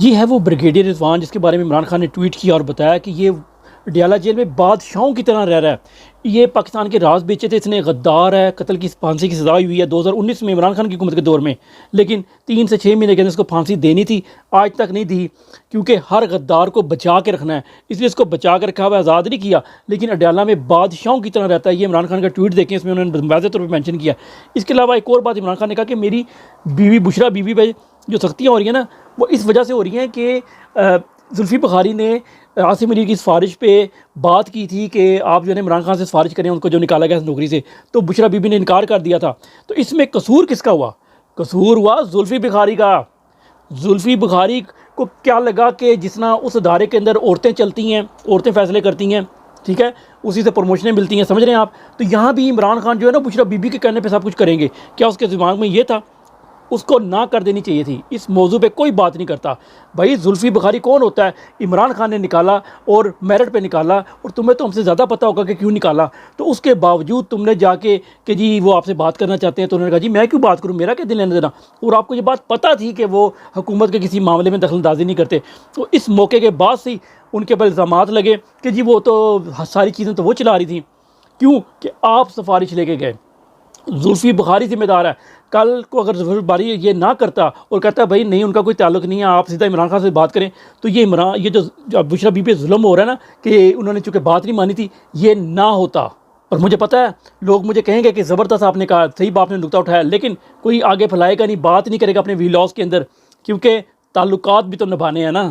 یہ ہے وہ بریگیڈیئر رضوان جس کے بارے میں عمران خان نے ٹویٹ کیا اور بتایا کہ یہ ڈیالہ جیل میں بادشاہوں کی طرح رہ رہا ہے، یہ پاکستان کے راز بیچے تھے، اس نے غدار ہے، قتل کی پھانسی کی سزا ہوئی ہے 2019 میں عمران خان کی حکومت کے دور میں، لیکن 3 سے 6 مہینے کے اندر اس کو پھانسی دینی تھی، آج تک نہیں دی، کیونکہ ہر غدار کو بچا کے رکھنا ہے، اس لیے اس کو بچا کے رکھا ہوا ہے، آزاد نہیں کیا، لیکن اڈیالہ میں بادشاہوں کی طرح رہتا ہے۔ یہ عمران خان کا ٹویٹ دیکھیں، اس میں انہوں نے واضح طور پہ مینشن کیا۔ اس کے علاوہ ایک اور بات عمران خان نے کہا کہ میری بیوی بشرا بیوی پہ جو سختیاں ہو رہی ہیں نا، وہ اس وجہ سے ہو رہی ہیں کہ زلفی بخاری نے عاصم علی کی سفارش پہ بات کی تھی کہ آپ جو ہے عمران خان سے سفارش کریں، ان کو جو نکالا گیا نوکری سے، تو بشرا بی بی نے انکار کر دیا تھا۔ تو اس میں قصور کس کا ہوا؟ قصور ہوا زلفی بخاری کا۔ زلفی بخاری کو کیا لگا کہ جس طرح اس ادارے کے اندر عورتیں چلتی ہیں، عورتیں فیصلے کرتی ہیں، ٹھیک ہے، اسی سے پروموشنیں ملتی ہیں، سمجھ رہے ہیں آپ؟ تو یہاں بھی عمران خان جو ہے نا بشرا بی بی کے کہنے پہ سب کچھ کریں گے، کیا اس کے دماغ میں یہ تھا؟ اس کو نہ کر دینی چاہیے تھی، اس موضوع پہ کوئی بات نہیں کرتا۔ بھائی زلفی بخاری کون ہوتا ہے؟ عمران خان نے نکالا اور میرٹ پہ نکالا، اور تمہیں تو ہم سے زیادہ پتہ ہوگا کہ کیوں نکالا، تو اس کے باوجود تم نے جا کے کہ جی وہ آپ سے بات کرنا چاہتے ہیں، تو انہوں نے کہا جی میں کیوں بات کروں، میرا کیا دل لینا دینا، اور آپ کو یہ بات پتہ تھی کہ وہ حکومت کے کسی معاملے میں دخل اندازی نہیں کرتے۔ تو اس موقع کے بعد سے ان کے اوپر الزامات لگے کہ جی وہ تو ساری چیزیں تو وہ چلا رہی تھیں، کیوں کہ آپ سفارش لے کے گئے۔ زلفی بخاری ذمہ دار ہے۔ کل کو اگر زلفی بخاری یہ نہ کرتا اور کہتا بھائی نہیں ان کا کوئی تعلق نہیں ہے، آپ سیدھا عمران خان سے بات کریں، تو یہ جو بشرا بی پہ ظلم ہو رہا ہے نا کہ انہوں نے چونکہ بات نہیں مانی تھی، یہ نہ ہوتا۔ اور مجھے پتہ ہے لوگ مجھے کہیں گے کہ زبردست آپ نے کہا، صحیح باپ نے نکتہ اٹھایا، لیکن کوئی آگے پھیلائے گا نہیں، بات نہیں کرے گا اپنے ویلاگز کے اندر، کیونکہ تعلقات بھی تو نبھانے ہیں نا۔